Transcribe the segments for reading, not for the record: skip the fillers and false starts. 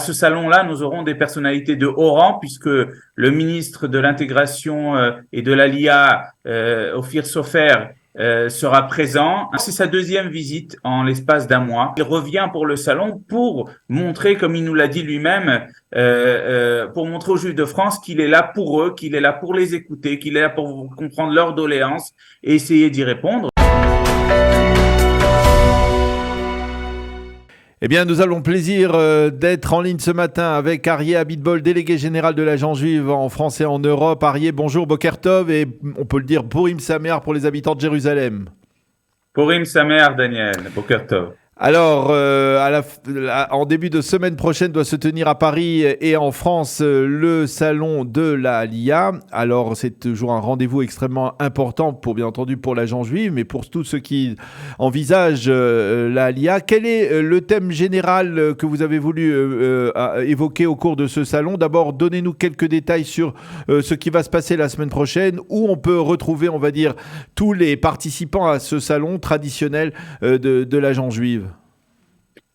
ce salon-là, nous aurons des personnalités de haut rang, puisque le ministre de l'Intégration et de l'ALIA, Ophir Sofer, sera présent. C'est sa deuxième visite en l'espace d'un mois. Il revient pour le salon pour montrer, comme il nous l'a dit lui-même, pour montrer aux Juifs de France qu'il est là pour eux, qu'il est là pour les écouter, qu'il est là pour comprendre leurs doléances et essayer d'y répondre. Eh bien, nous avons le plaisir d'être en ligne ce matin avec Aryeh Abitbol, délégué général de l'Agence juive en France et en Europe. Aryeh, bonjour, Boker Tov, et on peut le dire Purim Sameach pour les habitants de Jérusalem. Purim Sameach, Daniel, Boker Tov. Alors, en début de semaine prochaine doit se tenir à Paris et en France le salon de la Aliyah. Alors, c'est toujours un rendez-vous extrêmement important bien entendu pour l'Agence juive, mais pour tous ceux qui envisagent la Aliyah. Quel est le thème général que vous avez voulu évoquer au cours de ce salon? D'abord, donnez-nous quelques détails sur ce qui va se passer la semaine prochaine, où on peut retrouver, on va dire, tous les participants à ce salon traditionnel de l'Agence juive.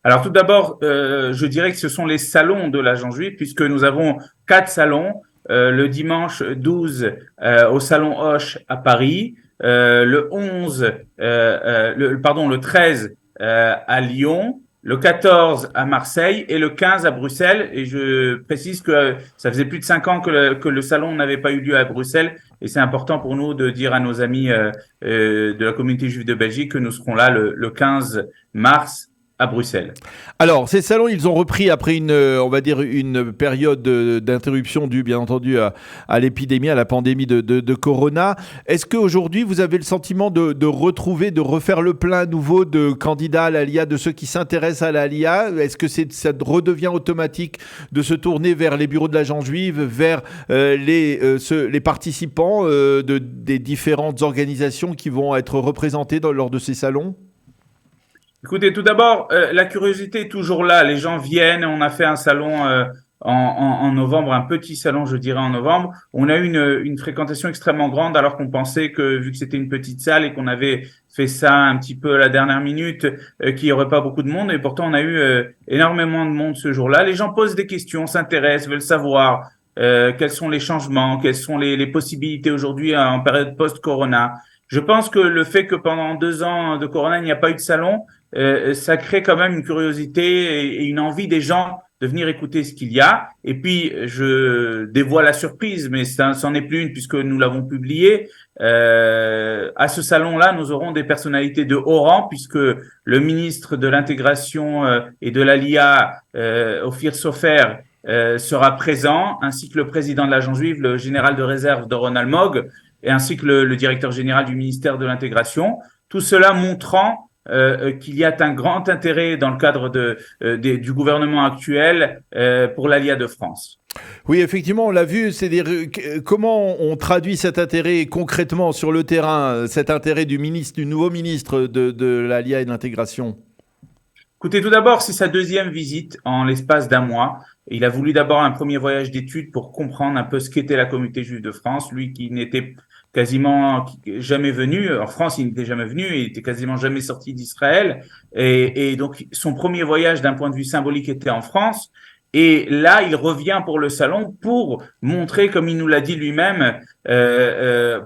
Alors tout d'abord, je dirais que ce sont les salons de l'Agence juive, puisque nous avons 4 salons. Le dimanche 12 au salon Hoche à Paris, le 13 à Lyon, le 14 à Marseille et le 15 à Bruxelles. Et je précise que ça faisait plus de 5 ans que le salon n'avait pas eu lieu à Bruxelles. Et c'est important pour nous de dire à nos amis de la communauté juive de Belgique que nous serons là le 15 mars à Bruxelles. Alors, ces salons, ils ont repris après une période d'interruption due, bien entendu, à l'épidémie, à la pandémie de Corona. Est-ce qu'aujourd'hui, vous avez le sentiment de refaire le plein à nouveau de candidats à l'Aliyah, de ceux qui s'intéressent à l'Aliyah? Est-ce que ça redevient automatique de se tourner vers les bureaux de l'Agence juive, vers les participants des différentes organisations qui vont être représentées lors de ces salons? Écoutez, tout d'abord, la curiosité est toujours là. Les gens viennent. On a fait un salon en novembre, un petit salon, je dirais, en novembre. On a eu une fréquentation extrêmement grande, alors qu'on pensait que, vu que c'était une petite salle et qu'on avait fait ça un petit peu à la dernière minute, qu'il n'y aurait pas beaucoup de monde. Et pourtant, on a eu énormément de monde ce jour-là. Les gens posent des questions, s'intéressent, veulent savoir quels sont les changements, quelles sont les possibilités aujourd'hui en période post-corona. Je pense que le fait que pendant 2 ans de corona, il n'y a pas eu de salon, ça crée quand même une curiosité et une envie des gens de venir écouter ce qu'il y a. Et puis, je dévoile la surprise, mais c'en est plus une puisque nous l'avons publié. À ce salon-là, nous aurons des personnalités de haut rang, puisque le ministre de l'Intégration et de l'ALIA, Ophir Sofer, sera présent, ainsi que le président de l'Agence juive, le général de réserve Doron Almog, et ainsi que le directeur général du ministère de l'Intégration. Tout cela montrant qu'il y a un grand intérêt dans le cadre du gouvernement actuel pour l'Aliyah de France. Oui, effectivement, on l'a vu. C'est-à-dire, comment on traduit cet intérêt concrètement sur le terrain, cet intérêt du nouveau ministre de l'Aliyah et de l'Intégration? Écoutez, tout d'abord, c'est sa deuxième visite en l'espace d'un mois. Il a voulu d'abord un premier voyage d'études pour comprendre un peu ce qu'était la communauté juive de France, lui qui n'était quasiment jamais venu. En France, il n'était jamais venu, il était quasiment jamais sorti d'Israël. Et donc, son premier voyage d'un point de vue symbolique était en France. Et là, il revient pour le salon pour montrer, comme il nous l'a dit lui-même,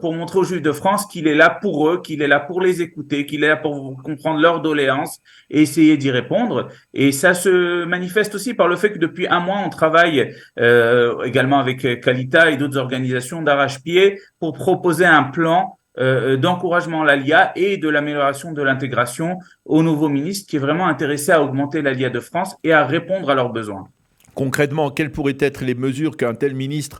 pour montrer aux Juifs de France qu'il est là pour eux, qu'il est là pour les écouter, qu'il est là pour comprendre leurs doléances et essayer d'y répondre. Et ça se manifeste aussi par le fait que depuis un mois, on travaille également avec Kalita et d'autres organisations d'arrache-pied pour proposer un plan d'encouragement à l'Aliyah et de l'amélioration de l'intégration au nouveau ministre qui est vraiment intéressé à augmenter l'Aliyah de France et à répondre à leurs besoins. Concrètement, quelles pourraient être les mesures qu'un tel ministre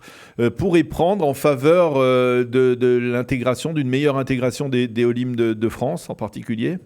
pourrait prendre en faveur de l'intégration, d'une meilleure intégration des Olim de France en particulier?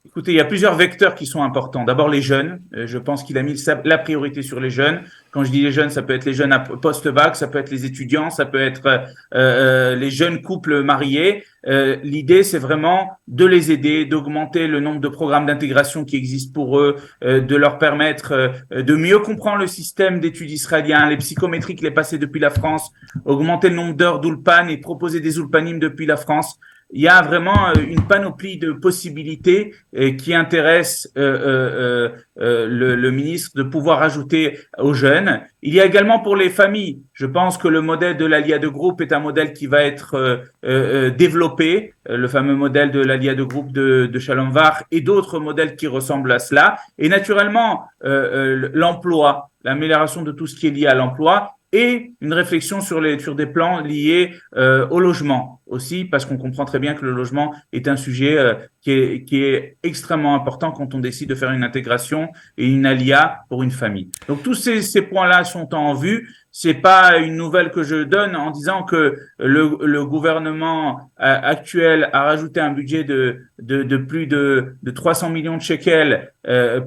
Écoutez, il y a plusieurs vecteurs qui sont importants. D'abord, les jeunes. Je pense qu'il a mis la priorité sur les jeunes. Quand je dis les jeunes, ça peut être les jeunes post-bac, ça peut être les étudiants, ça peut être les jeunes couples mariés. L'idée, c'est vraiment de les aider, d'augmenter le nombre de programmes d'intégration qui existent pour eux, de leur permettre de mieux comprendre le système d'études israélien, les psychométriques, les passer depuis la France, augmenter le nombre d'heures d'ulpan et proposer des ulpanim depuis la France. il y a vraiment une panoplie de possibilités qui intéressent le ministre de pouvoir ajouter aux jeunes. Il y a également pour les familles. Je pense que le modèle de l'Alia de groupe est un modèle qui va être développé, le fameux modèle de l'Alia de groupe de Shalom Var et d'autres modèles qui ressemblent à cela. Et naturellement, l'emploi, l'amélioration de tout ce qui est lié à l'emploi et une réflexion sur des plans liés au logement aussi, parce qu'on comprend très bien que le logement est un sujet qui est extrêmement important quand on décide de faire une intégration et une alia pour une famille. Donc tous ces points-là sont en vue. C'est pas une nouvelle que je donne en disant que le gouvernement actuel a rajouté un budget de plus de 300 millions de shekels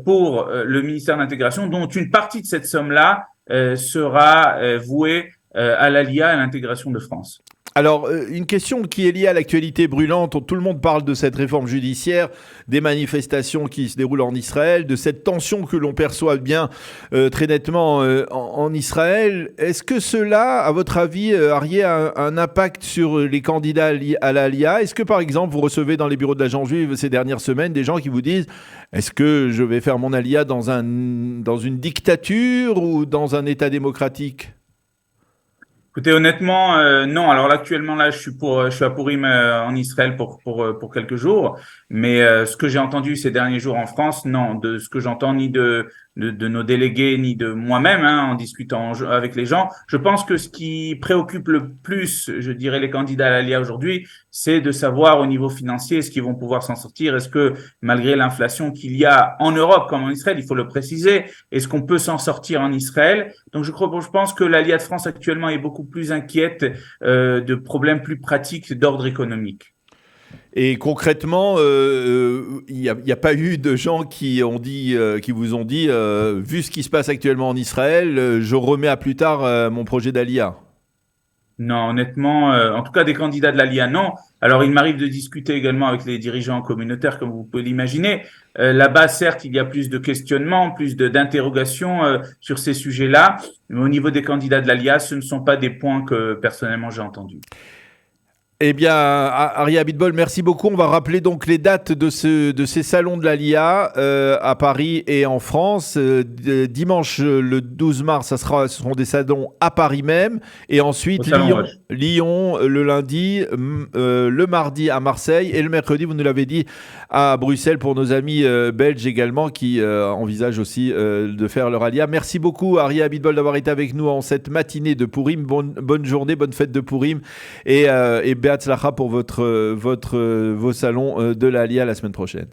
pour le ministère de l'intégration, dont une partie de cette somme-là sera vouée à l'ALIA, à l'intégration de France. Alors, une question qui est liée à l'actualité brûlante. Tout le monde parle de cette réforme judiciaire, des manifestations qui se déroulent en Israël, de cette tension que l'on perçoit bien très nettement en Israël. Est-ce que cela, à votre avis, Arié, a un impact sur les candidats à l'ALIA? Est-ce que, par exemple, vous recevez dans les bureaux de l'Agence juive ces dernières semaines des gens qui vous disent « Est-ce que je vais faire mon ALIA dans une dictature ou dans un État démocratique ?» Écoutez, honnêtement, non. Alors là, actuellement, là, je suis à Purim en Israël pour quelques jours. Mais ce que j'ai entendu ces derniers jours en France, non. De ce que j'entends, ni de nos délégués, ni de moi-même, en discutant avec les gens, je pense que ce qui préoccupe le plus, je dirais, les candidats à l'ALIA aujourd'hui, c'est de savoir au niveau financier, est-ce qu'ils vont pouvoir s'en sortir? Est-ce que, malgré l'inflation qu'il y a en Europe comme en Israël, il faut le préciser, est-ce qu'on peut s'en sortir en Israël? Donc, je pense que l'ALIA de France actuellement est beaucoup plus inquiète de problèmes plus pratiques d'ordre économique. Et concrètement, il n'y a pas eu de gens qui vous ont dit, vu ce qui se passe actuellement en Israël, je remets à plus tard mon projet d'Alia. Non, honnêtement, en tout cas des candidats de l'ALIA, non. Alors, il m'arrive de discuter également avec les dirigeants communautaires, comme vous pouvez l'imaginer. Là-bas, certes, il y a plus de questionnements, plus d'interrogations sur ces sujets-là. Mais au niveau des candidats de l'ALIA, ce ne sont pas des points que personnellement j'ai entendus. Eh bien, Ari Abitbol, merci beaucoup. On va rappeler donc les dates de ces salons de l'ALIA à Paris et en France. Dimanche, le 12 mars, ce seront des salons à Paris même. Et ensuite, Lyon le lundi, le mardi à Marseille et le mercredi, vous nous l'avez dit, à Bruxelles pour nos amis belges également qui envisagent aussi de faire leur ALIA. Merci beaucoup, Ari Abitbol, d'avoir été avec nous en cette matinée de Purim. Bonne journée, bonne fête de Purim. Et Be'atzlacha pour vos salons de l'ALIA la semaine prochaine.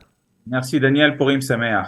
Merci Daniel, Purim Sameach.